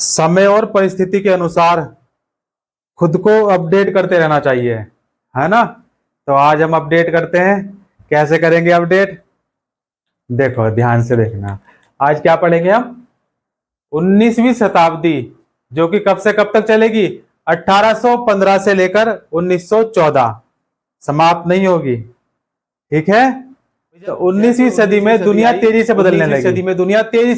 समय और परिस्थिति के अनुसार खुद को अपडेट करते रहना चाहिए, है ना। तो आज हम अपडेट करते हैं। कैसे करेंगे अपडेट? देखो ध्यान से देखना। आज क्या पढ़ेंगे हम? 19वीं शताब्दी, जो कि कब से कब तक चलेगी? 1815 से लेकर 1914, समाप्त नहीं होगी। ठीक है। तो 19वीं सदी में दुनिया तेजी से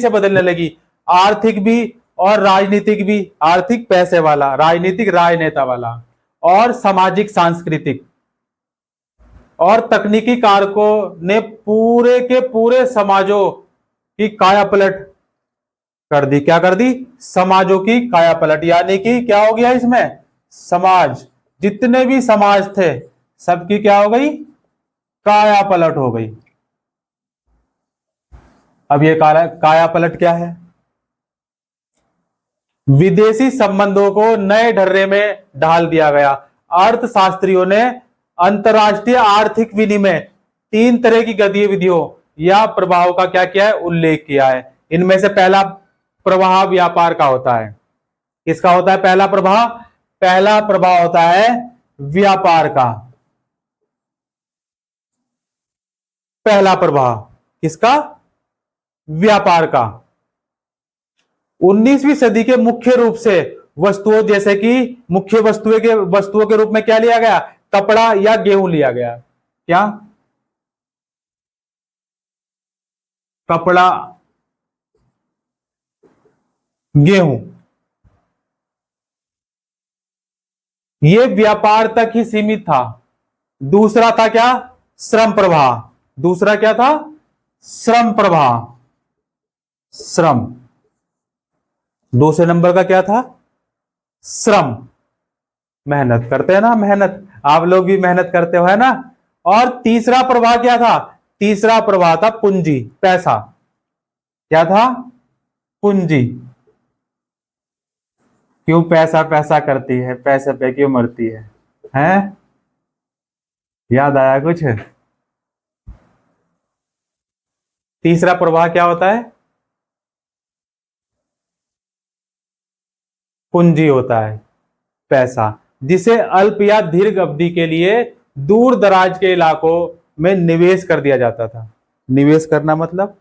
बदलने लगी। आर्थिक भी और राजनीतिक भी। आर्थिक पैसे वाला, राजनीतिक राजनेता वाला, और सामाजिक सांस्कृतिक और तकनीकी कारकों ने पूरे के पूरे समाजों की कायापलट कर दी। क्या कर दी? समाजों की कायापलट। यानी कि क्या हो गया इसमें? समाज, जितने भी समाज थे सबकी क्या हो गई? कायापलट हो गई। अब ये कायापलट क्या है? विदेशी संबंधों को नए ढर्रे में ढाल दिया गया। अर्थशास्त्रियों ने अंतरराष्ट्रीय आर्थिक विनिमय, 3 तरह की गतिविधियों या प्रभाव का क्या किया है? उल्लेख किया है। इनमें से पहला प्रवाह व्यापार का होता है। किसका होता है पहला प्रवाह? पहला प्रवाह होता है व्यापार का। पहला प्रवाह किसका? व्यापार का। 19वीं सदी के मुख्य रूप से वस्तुओं, जैसे कि मुख्य वस्तुओं के रूप में क्या लिया गया? कपड़ा या गेहूं लिया गया। क्या? कपड़ा, गेहूं। ये व्यापार तक ही सीमित था। दूसरा था क्या? श्रम प्रवाह। दूसरा क्या था? श्रम प्रवाह। श्रम। दूसरे नंबर का क्या था? श्रम। मेहनत करते हैं ना, मेहनत। आप लोग भी मेहनत करते हो, है ना। और तीसरा प्रवाह क्या था? तीसरा प्रवाह था पूंजी, पैसा। क्या था? पूंजी। क्यों पैसा पैसा करती है, पैसे पे क्यों मरती है? हैं? याद आया कुछ? तीसरा प्रवाह क्या होता है? पूंजी होता है, पैसा, जिसे अल्प या दीर्घ अवधि के लिए दूर दराज के इलाकों में निवेश कर दिया जाता था। निवेश करना मतलब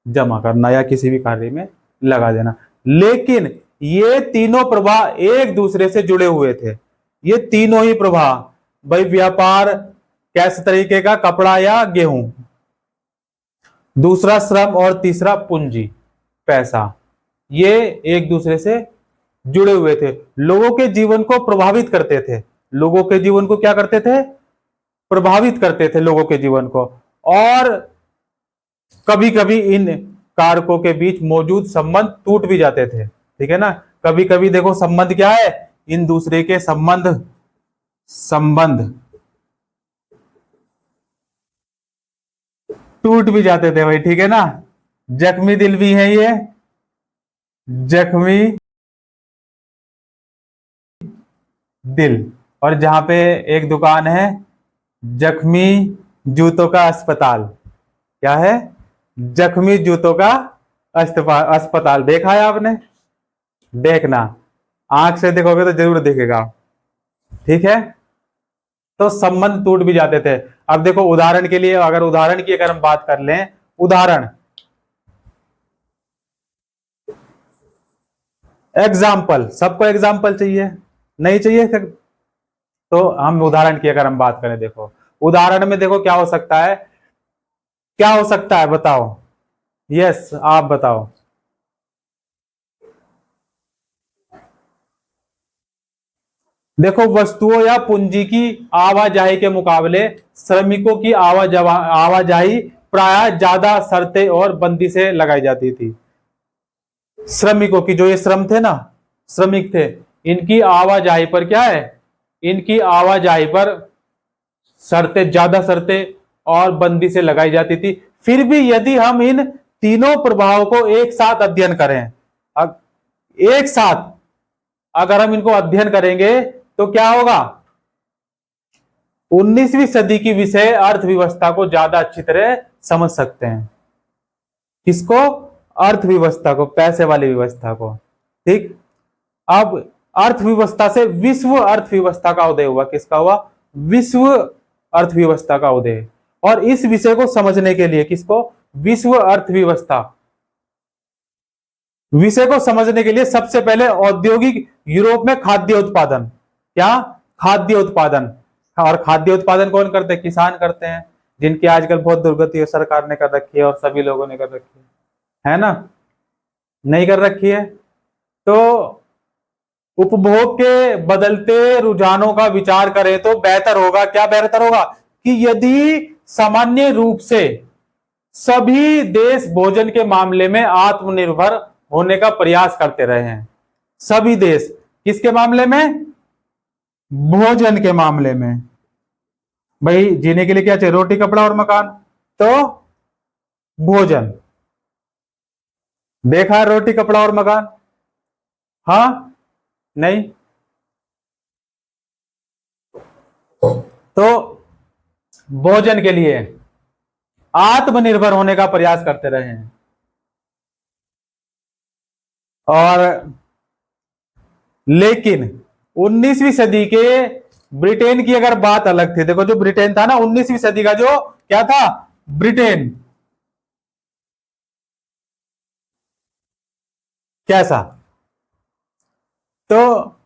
जमा करना या किसी भी कार्य में लगा देना। लेकिन ये तीनों प्रवाह एक दूसरे से जुड़े हुए थे। ये तीनों ही प्रवाह, भाई व्यापार कैसे तरीके का? कपड़ा या गेहूं, दूसरा श्रम, और तीसरा पूंजी, पैसा। ये एक दूसरे से जुड़े हुए थे, लोगों के जीवन को प्रभावित करते थे। लोगों के जीवन को क्या करते थे? प्रभावित करते थे लोगों के जीवन को। और कभी कभी इन कारकों के बीच मौजूद संबंध टूट भी जाते थे। ठीक है ना। कभी कभी देखो संबंध क्या है? इन दूसरे के संबंध टूट भी जाते थे भाई। ठीक है ना। जख्मी दिल भी है ये, जख्मी दिल। और जहां पे एक दुकान है, जख्मी जूतों का अस्पताल। क्या है? जख्मी जूतों का अस्पताल। देखा है आपने? देखना, आंख से देखोगे तो जरूर दिखेगा। ठीक है। तो संबंध टूट भी जाते थे। अब देखो उदाहरण के लिए, उदाहरण की हम बात कर लें, उदाहरण, एग्जाम्पल। सबको एग्जाम्पल चाहिए? नहीं चाहिए? तो हम उदाहरण की हम बात करें, देखो उदाहरण में देखो क्या हो सकता है? क्या हो सकता है बताओ? यस, आप बताओ। देखो वस्तुओं या पूंजी की आवाजाही के मुकाबले श्रमिकों की आवाजाही प्राय ज्यादा शर्तें और बंदिशें लगाई जाती थी। श्रमिकों की, जो ये श्रम थे ना, श्रमिक थे, इनकी आवाजाही पर क्या है? इनकी आवाजाही पर ज्यादा शर्तें और बंदिशें लगाई जाती थी। फिर भी यदि हम इन तीनों प्रभावों को एक साथ अध्ययन करें, एक साथ अगर हम इनको अध्ययन करेंगे तो क्या होगा? 19वीं सदी की विषय अर्थव्यवस्था को ज्यादा अच्छी तरह समझ सकते हैं। किसको? अर्थव्यवस्था को, पैसे वाली व्यवस्था को। ठीक। अब अर्थव्यवस्था से विश्व अर्थव्यवस्था का उदय हुआ। किसका हुआ? विश्व अर्थव्यवस्था का उदय। और इस विषय को समझने के लिए, किसको? विश्व अर्थव्यवस्था विषय को समझने के लिए सबसे पहले औद्योगिक यूरोप में खाद्य उत्पादन, क्या? खाद्य उत्पादन। और खाद्य उत्पादन कौन करते हैं? किसान करते हैं, जिनकी आजकल बहुत दुर्गति सरकार ने कर रखी है और सभी लोगों ने कर रखी है ना? नहीं कर रखी है? तो उपभोग के बदलते रुझानों का विचार करें तो बेहतर होगा, क्या बेहतर होगा? कि यदि सामान्य रूप से सभी देश भोजन के मामले में आत्मनिर्भर होने का प्रयास करते रहे हैं। सभी देश किसके मामले में? भोजन के मामले में। भाई जीने के लिए क्या चाहिए? रोटी, कपड़ा और मकान। तो भोजन देखा है, रोटी, कपड़ा और मकान? हाँ, नहीं? तो भोजन के लिए आत्मनिर्भर होने का प्रयास करते रहे हैं। और लेकिन 19वीं सदी के ब्रिटेन की अगर बात अलग थी। देखो जो ब्रिटेन था ना, 19वीं सदी का जो क्या था? ब्रिटेन। कैसा? तो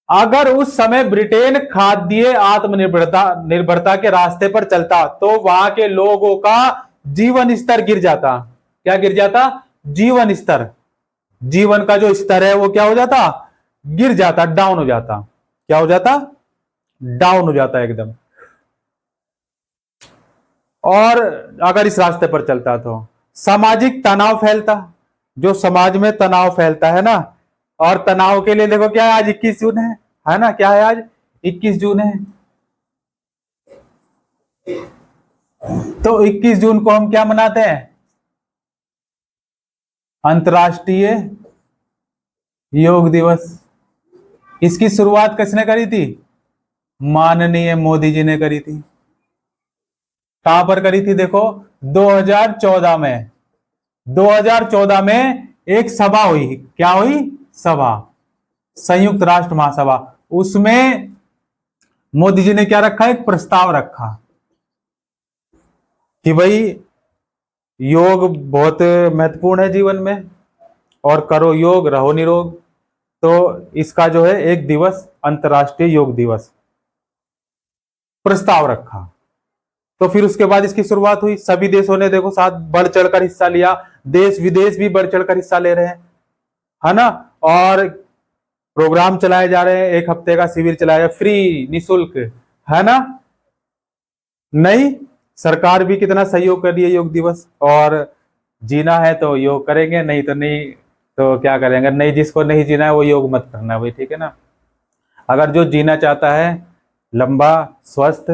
अगर उस समय ब्रिटेन खाद्य निर्भरता के रास्ते पर चलता तो वहां के लोगों का जीवन स्तर गिर जाता। क्या गिर जाता? जीवन स्तर। जीवन का जो स्तर है वो क्या हो जाता? गिर जाता, डाउन हो जाता। क्या हो जाता? डाउन हो जाता एकदम। और अगर इस रास्ते पर चलता तो सामाजिक तनाव फैलता। जो समाज में तनाव फैलता है ना, और तनाव के लिए देखो क्या है, आज 21 जून है ना? क्या है आज? 21 जून है। तो 21 जून को हम क्या मनाते हैं? अंतर्राष्ट्रीय योग दिवस। इसकी शुरुआत किसने करी थी? माननीय मोदी जी ने करी थी। कहां पर करी थी? देखो 2014 में। 2014 में एक सभा हुई। क्या हुई? सभा, संयुक्त राष्ट्र महासभा। उसमें मोदी जी ने क्या रखा? एक प्रस्ताव रखा कि भाई योग बहुत महत्वपूर्ण है जीवन में, और करो योग, रहो निरोग। तो इसका जो है एक दिवस, अंतर्राष्ट्रीय योग दिवस, प्रस्ताव रखा। तो फिर उसके बाद इसकी शुरुआत हुई। सभी देशों ने देखो साथ बढ़ चढ़कर हिस्सा लिया। देश विदेश भी बढ़ चढ़कर हिस्सा ले रहे हैं, है ना? और प्रोग्राम चलाए जा रहे हैं। एक हफ्ते का शिविर चलाया, फ्री, निशुल्क, है ना? नहीं, सरकार भी कितना सहयोग कर रही है योग दिवस। और जीना है तो योग करेंगे, नहीं तो नहीं, तो क्या करेंगे? नहीं, जिसको नहीं जीना है वो योग मत करना भाई, ठीक है ना? अगर जो जीना चाहता है लंबा, स्वस्थ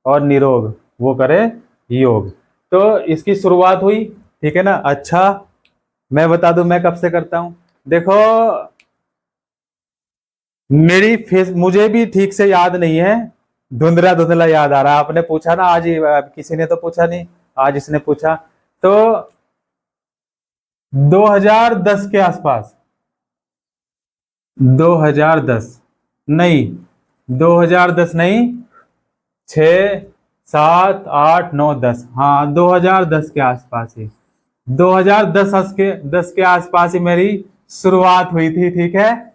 और निरोग, वो करे योग। तो इसकी शुरुआत हुई, ठीक है ना? अच्छा, मैं बता दूं मैं कब से करता हूं। देखो मेरी फेस मुझे भी ठीक से याद नहीं है, धुंधला धुंधला याद आ रहा है। आपने पूछा ना आज ही, किसी ने तो पूछा नहीं, आज इसने पूछा। तो 2010 के आसपास, 2010 नहीं, 2010 नहीं, 6, 7, 8, 9, 10, हाँ 2010 के आसपास ही, 2010 के आसपास ही मेरी शुरुआत हुई थी, ठीक है?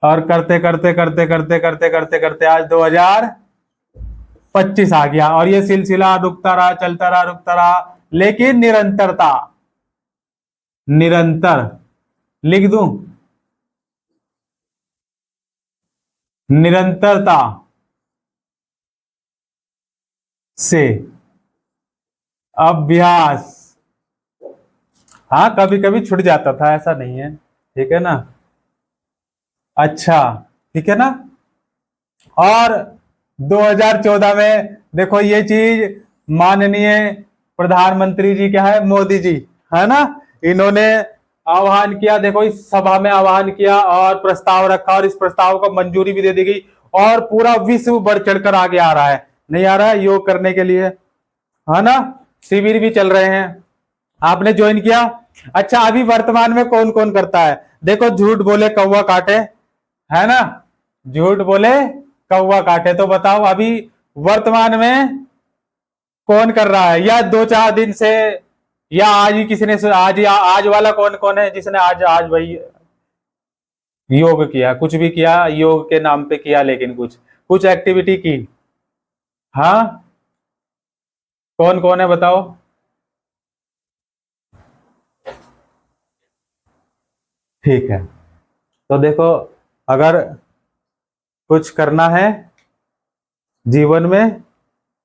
और करते करते करते करते करते करते करते आज 2025 आ गया। और ये सिलसिला रुकता रहा, चलता रहा, रुकता रहा, लेकिन निरंतरता, निरंतर, लिख दूं, निरंतरता से अभ्यास। हाँ कभी कभी छूट जाता था, ऐसा नहीं है, ठीक है ना? अच्छा, ठीक है ना? और 2014 में देखो ये चीज माननीय प्रधानमंत्री जी, क्या है, मोदी जी, है ना? इन्होंने आह्वान किया, देखो इस सभा में आह्वान किया और प्रस्ताव रखा, और इस प्रस्ताव को मंजूरी भी दे दी गई। और पूरा विश्व बढ़ चढ़कर आगे आ रहा है, नहीं आ रहा है योग करने के लिए, है ना? शिविर भी चल रहे हैं, आपने ज्वाइन किया। अच्छा, अभी वर्तमान में कौन कौन करता है? देखो, झूठ बोले कौवा काटे, है ना, झूठ बोले कौवा काटे। तो बताओ अभी वर्तमान में कौन कर रहा है, या 2-4 दिन से, या आज ही किसी ने, आज वाला कौन कौन है जिसने आज आज भाई योग किया, कुछ भी किया, योग के नाम पे किया, लेकिन कुछ कुछ एक्टिविटी की? हाँ, कौन कौन है बताओ। ठीक है, तो देखो, अगर कुछ करना है जीवन में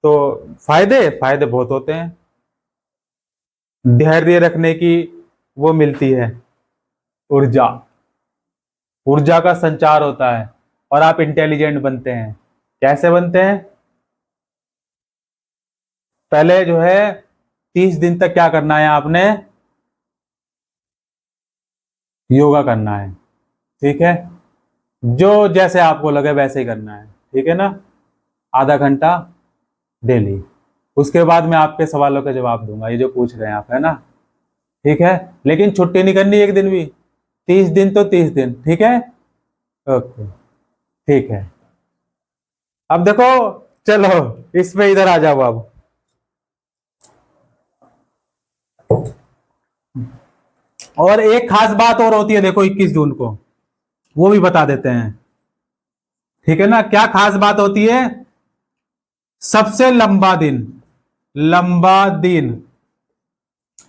तो फायदे फायदे बहुत होते हैं। धैर्य रखने की वो मिलती है ऊर्जा, ऊर्जा का संचार होता है, और आप इंटेलिजेंट बनते हैं। कैसे बनते हैं? पहले जो है 30 दिन तक क्या करना है आपने? योगा करना है, ठीक है, जो जैसे आपको लगे वैसे ही करना है, ठीक है ना, आधा घंटा डेली। उसके बाद मैं आपके सवालों के जवाब दूंगा, ये जो पूछ रहे हैं आप, है ना, ठीक है। लेकिन छुट्टी नहीं करनी एक दिन भी, 30 दिन तो 30 दिन, ठीक है, ओके, ठीक है। अब देखो, चलो इसमें इधर आ जाओ अब। और एक खास बात और होती है, देखो 21 जून को, वो भी बता देते हैं, ठीक है ना। क्या खास बात होती है? सबसे लंबा दिन, लंबा दिन,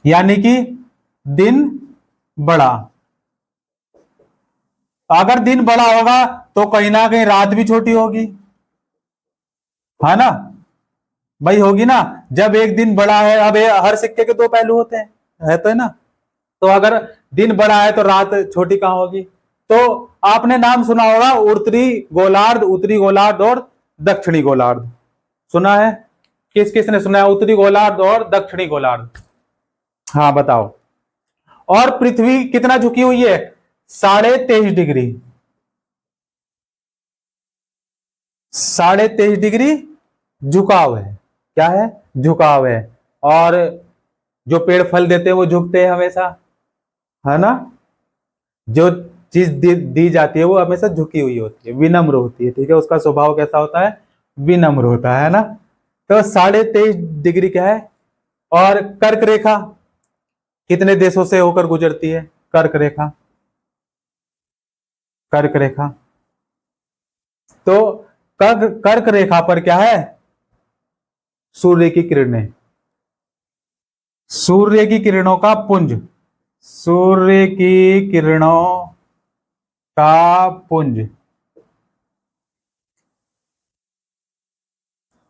यानी कि दिन बड़ा। अगर दिन बड़ा होगा तो कहीं ना कहीं रात भी छोटी होगी, है ना भाई, होगी ना। जब एक दिन बड़ा है, अब हर सिक्के के दो पहलू होते हैं, है तो, है ना। तो अगर दिन बड़ा है तो रात छोटी कहां होगी? तो आपने नाम सुना होगा उत्तरी गोलार्ध, उत्तरी गोलार्ध और दक्षिणी गोलार्ध, सुना है? किस किस ने सुना है उत्तरी गोलार्ध और दक्षिणी गोलार्ध? हाँ बताओ। और पृथ्वी कितना झुकी हुई है? 23.5 डिग्री, 23.5 डिग्री झुकाव है। क्या है? झुकाव है। और जो पेड़ फल देते हैं वो झुकते हैं हमेशा, है ना। जो चीज दी जाती है वो हमेशा झुकी हुई होती है, विनम्र होती है, ठीक है, उसका स्वभाव कैसा होता है? विनम्र होता है ना। तो 23.5 डिग्री क्या है? और कर्क रेखा कितने देशों से होकर गुजरती है? कर्क रेखा, कर्क रेखा। तो कर्क रेखा पर क्या है? सूर्य की किरणें, सूर्य की किरणों का पुंज, सूर्य की किरणों का पुंज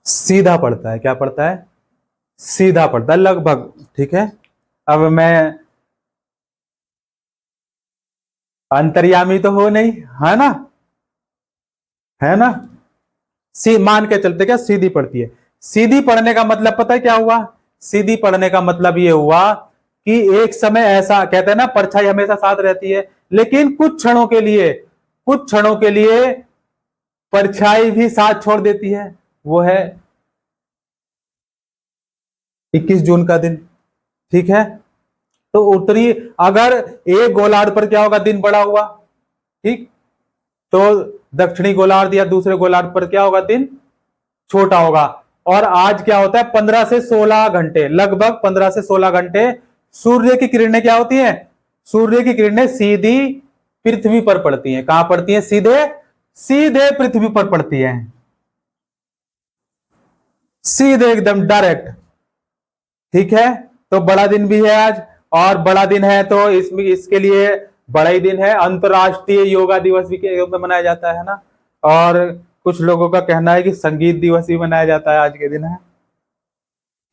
सीधा पड़ता है। क्या पड़ता है? सीधा पड़ता है लगभग, ठीक है। अब मैं अंतर्यामी तो हो नहीं, है ना, है ना। मान के चलते क्या सीधी पड़ती है। सीधी पड़ने का मतलब पता है क्या हुआ? सीधी पड़ने का मतलब ये हुआ कि एक समय ऐसा, कहते हैं ना परछाई हमेशा साथ रहती है, लेकिन कुछ क्षणों के लिए, कुछ क्षणों के लिए परछाई भी साथ छोड़ देती है। वो है 21 जून का दिन, ठीक है। तो उत्तरी, अगर एक गोलार्ध पर क्या होगा? दिन बड़ा हुआ, ठीक, तो दक्षिणी गोलार्ध या दूसरे गोलार्ध पर क्या होगा? दिन छोटा होगा। और आज क्या होता है? 15 से 16 घंटे, लगभग 15 से 16 घंटे सूर्य की किरणें क्या होती हैं? सूर्य की किरणें सीधी पृथ्वी पर पड़ती हैं। कहां पड़ती हैं? सीधे, सीधे पृथ्वी पर पड़ती हैं, सीधे एकदम डायरेक्ट, ठीक है। तो बड़ा दिन भी है आज, और बड़ा दिन है तो इसमें, इसके लिए बड़ा ही दिन है। अंतरराष्ट्रीय योगा दिवस भी मनाया जाता है ना। और कुछ लोगों का कहना है कि संगीत दिवस भी मनाया जाता है आज के दिन, है।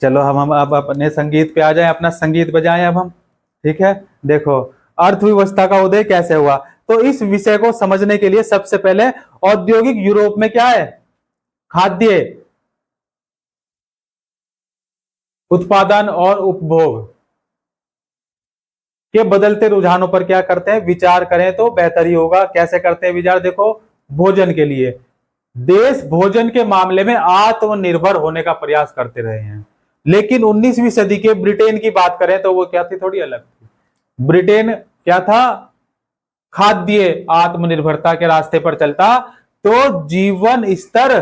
चलो हम अब अपने संगीत पे आ जाएं, अपना संगीत बजाएं अब हम, ठीक है। देखो, अर्थव्यवस्था का उदय कैसे हुआ? तो इस विषय को समझने के लिए सबसे पहले औद्योगिक यूरोप में क्या है? खाद्य उत्पादन और उपभोग के बदलते रुझानों पर क्या करते हैं? विचार करें तो बेहतर ही होगा। कैसे करते हैं विचार? देखो, भोजन के लिए देश भोजन के मामले में आत्मनिर्भर होने का प्रयास करते रहे हैं। लेकिन 19वीं सदी के ब्रिटेन की बात करें तो वो क्या थी, थोड़ी अलग थी। ब्रिटेन क्या था, खाद्य आत्मनिर्भरता के रास्ते पर चलता, तो जीवन स्तर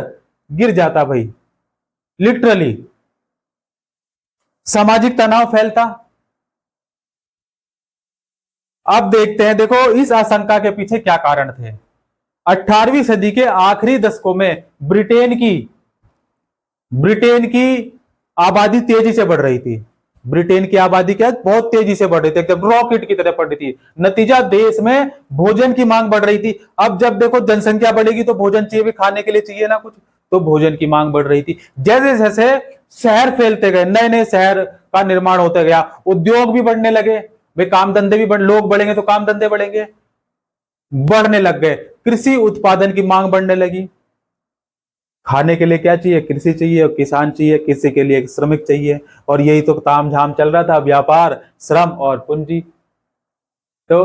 गिर जाता भाई, लिटरली। सामाजिक तनाव फैलता। अब देखते हैं, देखो इस आशंका के पीछे क्या कारण थे। 18वीं सदी के आखिरी दशकों में ब्रिटेन की आबादी तेजी से बढ़ रही थी। ब्रिटेन की आबादी क्या बहुत तेजी से बढ़ रही थी, एकदम रॉकेट की तरह बढ़ रही थी। नतीजा, देश में भोजन की मांग बढ़ रही थी। अब जब देखो जनसंख्या बढ़ेगी तो भोजन चाहिए भी, खाने के लिए चाहिए ना कुछ, तो भोजन की मांग बढ़ रही थी। जैसे जैसे शहर फैलते गए, नए नए शहर का निर्माण होता गया, उद्योग भी बढ़ने लगे भाई, काम धंधे भी लोग बढ़ेंगे तो काम धंधे बढ़ेंगे, बढ़ने लग गए। कृषि उत्पादन की मांग बढ़ने लगी। खाने के लिए क्या चाहिए, कृषि चाहिए, और किसान चाहिए, कृषि के लिए एक श्रमिक चाहिए, और यही तो तामझाम चल रहा था, व्यापार, श्रम और पूंजी। तो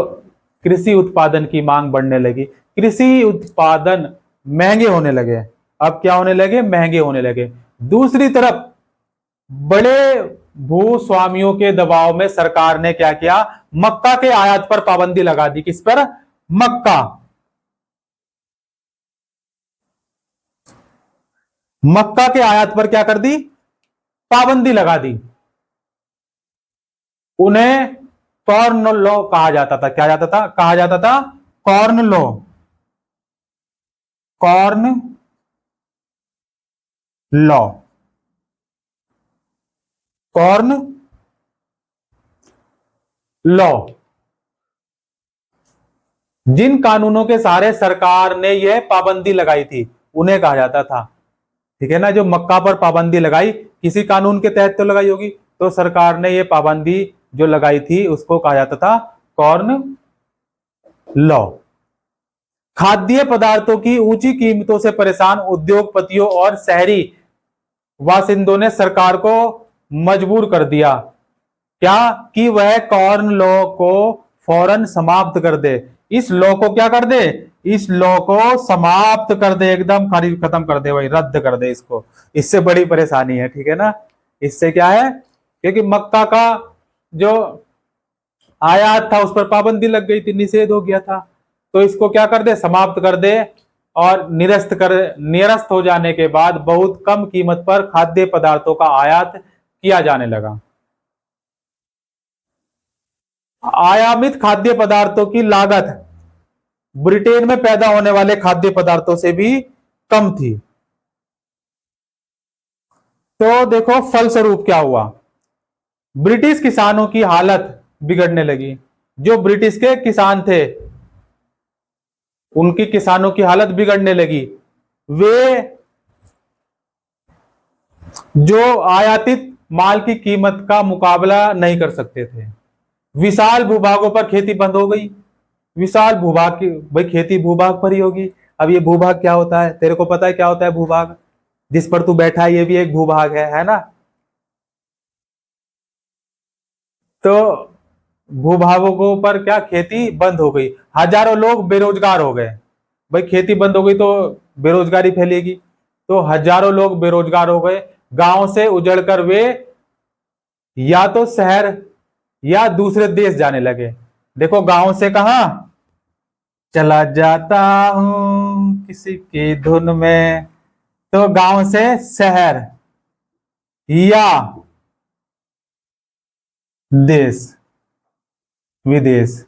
कृषि उत्पादन की मांग बढ़ने लगी, कृषि उत्पादन महंगे होने लगे। अब क्या होने लगे, महंगे होने लगे। दूसरी तरफ बड़े भूस्वामियों के दबाव में सरकार ने क्या किया, मक्का के आयात पर पाबंदी लगा दी। किस पर, मक्का। मक्का के आयात पर क्या कर दी, पाबंदी लगा दी। उन्हें कॉर्न लॉ कहा जाता था। क्या जाता था, कहा जाता था corn law. Corn law, corn law. जिन कानूनों के सहारे सरकार ने यह पाबंदी लगाई थी उन्हें कहा जाता था, ठीक है ना। जो मक्का पर पाबंदी लगाई, किसी कानून के तहत तो लगाई होगी, तो सरकार ने यह पाबंदी जो लगाई थी उसको कहा जाता था कॉर्न लॉ। खाद्य पदार्थों की ऊंची कीमतों से परेशान उद्योगपतियों और शहरी वासिंदों ने सरकार को मजबूर कर दिया, क्या, कि वह कॉर्न लॉ को फौरन समाप्त कर दे। इस लॉ को क्या कर दे, इस लॉ को समाप्त कर दे, एकदम खारिज खत्म कर दे भाई, रद्द कर दे इसको। इससे बड़ी परेशानी है, ठीक है ना। इससे क्या है, क्योंकि मक्का का जो आयात था उस पर पाबंदी लग गई थी, निषेध हो गया था, तो इसको क्या कर दे, समाप्त कर दे। और निरस्त हो जाने के बाद बहुत कम कीमत पर खाद्य पदार्थों का आयात किया जाने लगा। आयामित खाद्य पदार्थों की लागत ब्रिटेन में पैदा होने वाले खाद्य पदार्थों से भी कम थी। तो देखो फलस्वरूप क्या हुआ, ब्रिटिश किसानों की हालत बिगड़ने लगी। जो ब्रिटिश के किसान थे उनकी किसानों की हालत बिगड़ने लगी। वे जो आयातित माल की कीमत का मुकाबला नहीं कर सकते थे। विशाल भूभागों पर खेती बंद हो गई। विशाल भूभाग की, भाई खेती भूभाग पर ही होगी। अब ये भूभाग क्या होता है, तेरे को पता है क्या होता है भूभाग, जिस पर तू बैठा है ये भी एक भूभाग है ना। तो भूभागों पर क्या, खेती बंद हो गई, हजारों लोग बेरोजगार हो गए। भाई खेती बंद हो गई तो बेरोजगारी फैलेगी, तो हजारों लोग बेरोजगार हो गए। गांव से उजड़कर वे या तो शहर या दूसरे देश जाने लगे। देखो गांव से कहां चला जाता हूं किसी की धुन में, तो गांव से शहर या देश विदेश।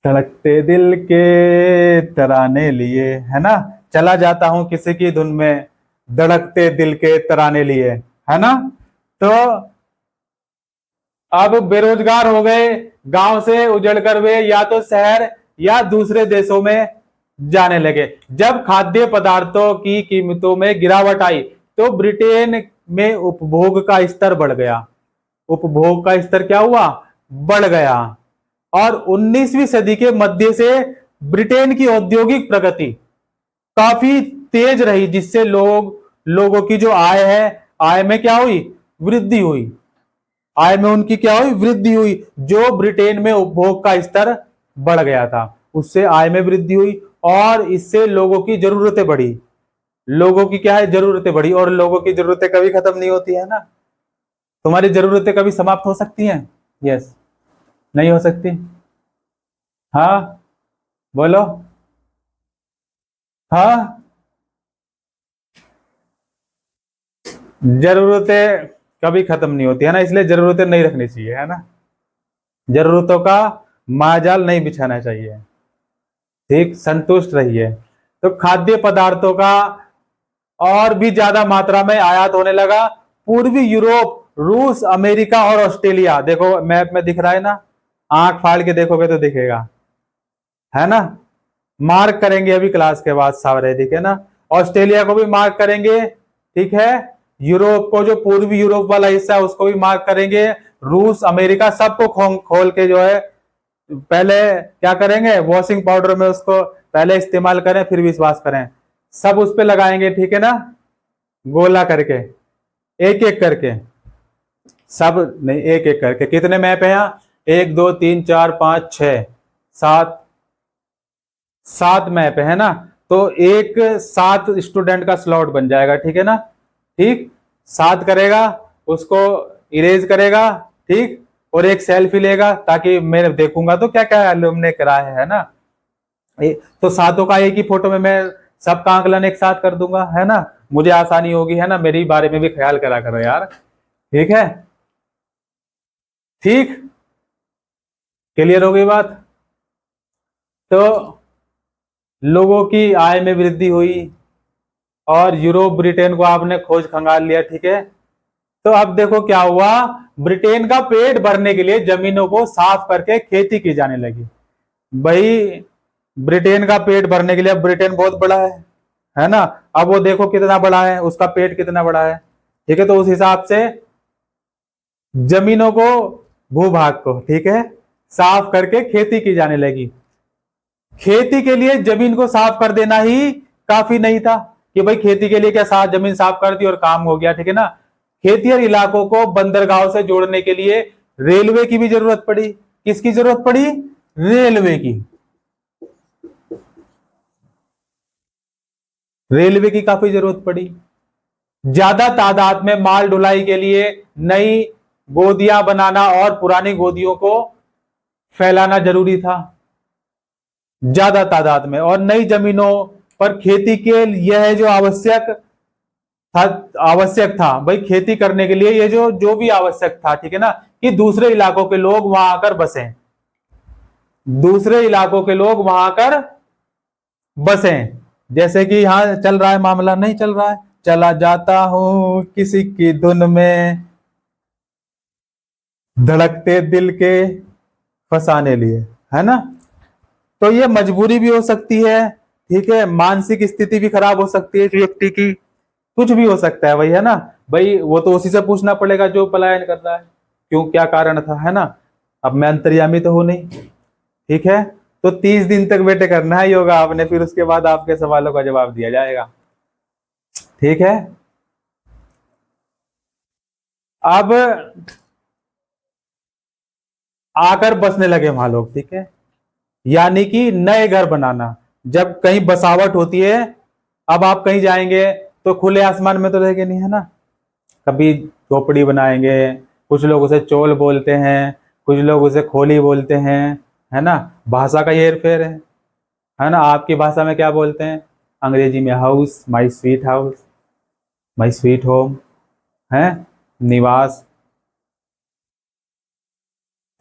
धड़कते दिल के तराने लिए, है ना, चला जाता हूं किसी की धुन में, धड़कते दिल के तराने लिए, है ना। तो अब बेरोजगार हो गए, गांव से उजड़कर वे या तो शहर या दूसरे देशों में जाने लगे। जब खाद्य पदार्थों की कीमतों में गिरावट आई तो ब्रिटेन में उपभोग का स्तर बढ़ गया। उपभोग का स्तर क्या हुआ, बढ़ गया। और 19वीं सदी के मध्य से ब्रिटेन की औद्योगिक प्रगति काफी तेज रही, जिससे लोगों की जो आय है, आय में क्या हुई, वृद्धि हुई। आय में उनकी क्या हुई, वृद्धि हुई। जो ब्रिटेन में उपभोग का स्तर बढ़ गया था उससे आय में वृद्धि हुई और इससे लोगों की जरूरतें बढ़ी। लोगों की क्या है, जरूरतें बढ़ी, और लोगों की जरूरतें कभी खत्म नहीं होती है ना। तुम्हारी जरूरतें कभी समाप्त हो सकती हैं? यस। नहीं हो सकती। हाँ, बोलो। हाँ, जरूरतें कभी खत्म नहीं होती है ना, इसलिए जरूरतें नहीं रखनी चाहिए, है ना। जरूरतों का माजाल नहीं बिछाना चाहिए। ठीक, संतुष्ट रहिए। तो खाद्य पदार्थों का और भी ज्यादा मात्रा में आयात होने लगा। पूर्वी यूरोप, रूस, अमेरिका और ऑस्ट्रेलिया, देखो मैप में दिख रहा है ना, आंख फाड़ के देखोगे तो दिखेगा, है ना। मार्क करेंगे अभी क्लास के बाद सारे, ठीक है ना। ऑस्ट्रेलिया को भी मार्क करेंगे, ठीक है। यूरोप को, जो पूर्वी यूरोप वाला हिस्सा है, उसको भी मार्क करेंगे। रूस, अमेरिका, सबको खोल के जो है पहले क्या करेंगे, वॉशिंग पाउडर में उसको पहले इस्तेमाल करें, फिर विश्वास करें। सब उस पे लगाएंगे, ठीक है ना, गोला करके, एक एक करके। सब नहीं, एक एक करके। कितने मैप है यहाँ? 1 2 3 4 5 6 7, 7 मैप है ना। तो एक 7 स्टूडेंट का स्लॉट बन जाएगा, ठीक है ना। ठीक, 7 करेगा, उसको इरेज करेगा, ठीक। और एक सेल्फी लेगा, ताकि मैं देखूंगा तो क्या क्या ने करा है ना। तो सातों का एक ही फोटो में मैं सबका आंकलन एक साथ कर दूंगा, है ना। मुझे आसानी होगी, है ना। मेरी बारे में भी ख्याल करा करो यार, ठीक है। ठीक, क्लियर हो गई बात। तो लोगों की आय में वृद्धि हुई, और यूरोप, ब्रिटेन को आपने खोज खंगाल लिया, ठीक है। तो अब देखो क्या हुआ, ब्रिटेन का पेट भरने के लिए जमीनों को साफ करके खेती की जाने लगी। भाई, ब्रिटेन का पेट भरने के लिए, अब ब्रिटेन बहुत बड़ा है ना। अब वो देखो कितना बड़ा है, उसका पेट कितना बड़ा है, ठीक है। तो उस हिसाब से जमीनों को, भूभाग को, ठीक है, साफ करके खेती की जाने लगी। खेती के लिए जमीन को साफ कर देना ही काफी नहीं था, कि भाई खेती के लिए क्या, साफ जमीन साफ कर दी और काम हो गया, ठीक है ना। खेतिहर इलाकों को बंदरगाहों से जोड़ने के लिए रेलवे की भी जरूरत पड़ी। किसकी जरूरत पड़ी? रेलवे की। रेलवे की काफी जरूरत पड़ी। ज्यादा तादाद में माल ढुलाई के लिए नई गोदियां बनाना और पुरानी गोदियों को फैलाना जरूरी था, ज्यादा तादाद में। और नई जमीनों पर खेती के यह जो था आवश्यक था भाई, खेती करने के लिए ये जो जो भी आवश्यक था, ठीक है ना, कि दूसरे इलाकों के लोग वहां आकर बसे, दूसरे इलाकों के लोग वहां आकर बसे। जैसे कि यहाँ चल रहा है मामला, नहीं चल रहा है, चला जाता हूं किसी की धुन में, धड़कते दिल के फसाने लिए, है ना। तो ये मजबूरी भी हो सकती है, ठीक है, मानसिक स्थिति भी खराब हो सकती है व्यक्ति की, कुछ भी हो सकता है भाई, है ना। भाई वो तो उसी से पूछना पड़ेगा जो पलायन कर रहा है, क्यों, क्या कारण था, है ना। अब मैं अंतर्यामी तो हूं नहीं, ठीक है। तो 30 दिन तक बेटे करना है योगा आपने, फिर उसके बाद आपके सवालों का जवाब दिया जाएगा, ठीक है। अब आकर बसने लगे वहां लोग, ठीक है, यानी कि नए घर बनाना। जब कहीं बसावट होती है, अब आप कहीं जाएंगे तो खुले आसमान में तो रहेंगे नहीं, है ना। कभी झोपड़ी बनाएंगे, कुछ लोग उसे चोल बोलते हैं, कुछ लोग उसे खोली बोलते हैं, है ना। भाषा का ये हेरफेर है ना। आपकी भाषा में क्या बोलते हैं? अंग्रेजी में house, my sweet house, my sweet home, है, निवास।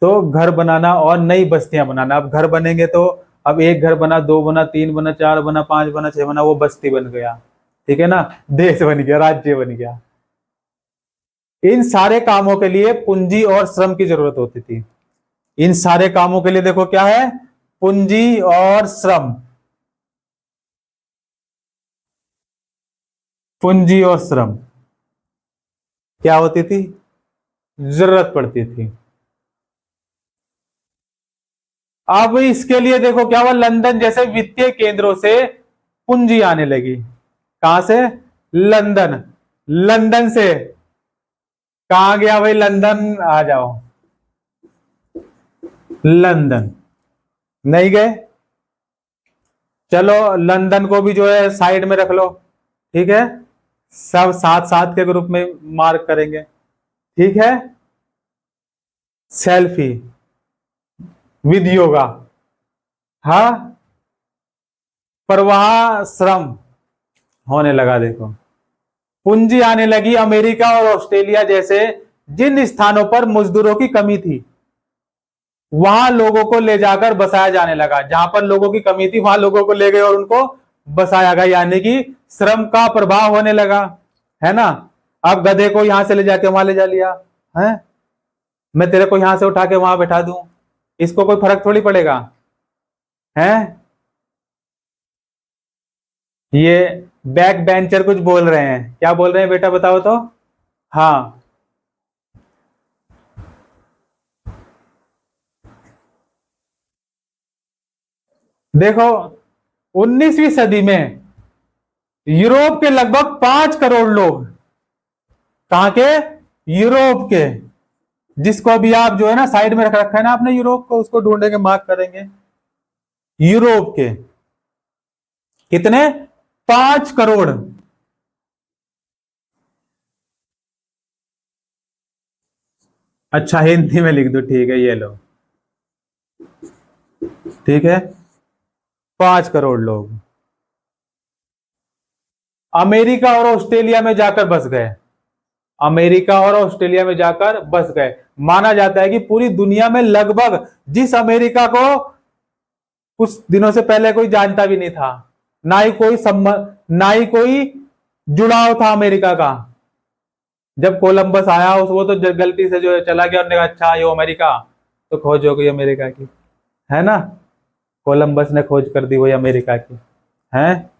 तो घर बनाना और नई बस्तियां बनाना। अब घर बनेंगे तो, अब एक घर बना, दो बना, तीन बना, चार बना, पांच बना, छह बना, वो बस्ती बन गया, ठीक है ना, देश बन गया, राज्य बन गया। इन सारे कामों के लिए पूंजी और श्रम की जरूरत होती थी। इन सारे कामों के लिए देखो क्या है, पूंजी और श्रम, पूंजी और श्रम क्या होती थी, जरूरत पड़ती थी। अब इसके लिए देखो क्या हुआ, लंदन जैसे वित्तीय केंद्रों से पूंजी आने लगी। कहां से? लंदन। लंदन से कहा गया भाई, लंदन आ जाओ, लंदन नहीं गए, चलो लंदन को भी जो है साइड में रख लो, ठीक है, सब 7-7 के ग्रुप में मार्क करेंगे। ठीक है, सेल्फी विद योगा। हाँ, प्रवाह श्रम होने लगा। देखो, पूंजी आने लगी अमेरिका और ऑस्ट्रेलिया जैसे जिन स्थानों पर मजदूरों की कमी थी, वहां लोगों को ले जाकर बसाया जाने लगा। जहां पर लोगों की कमी थी वहां लोगों को ले गए और उनको बसाया गया, यानी कि श्रम का प्रभाव होने लगा, है ना। अब गधे को यहां से ले जाके वहां ले जा लिया है, मैं तेरे को यहां से उठा के वहां बैठा दूं, इसको कोई फर्क थोड़ी पड़ेगा, है। ये बैक बेंचर कुछ बोल रहे हैं, क्या बोल रहे हैं बेटा, बताओ तो। हाँ, देखो 19वीं सदी में यूरोप के लगभग 5 करोड़ लोग, कहां के, यूरोप के, जिसको अभी आप जो है ना साइड में रख रखा है ना आपने यूरोप को, उसको ढूंढेंगे, मार्क करेंगे। यूरोप के कितने, 5 करोड़। अच्छा, हिंदी में लिख दो, ठीक है, ये लो, ठीक है, 5 करोड़ लोग अमेरिका और ऑस्ट्रेलिया में जाकर बस गए। अमेरिका और ऑस्ट्रेलिया में जाकर बस गए। माना जाता है कि पूरी दुनिया में लगभग, जिस अमेरिका को कुछ दिनों से पहले कोई जानता भी नहीं था, ना ही कोई संबंध, ना ही कोई जुड़ाव था अमेरिका का, जब कोलंबस आया वो तो गलती से जो है चला गया और ने कहा अच्छा ये अमेरिका, तो खोज हो गई अमेरिका की, है ना। कोलंबस ने खोज कर दी वही अमेरिका की, है।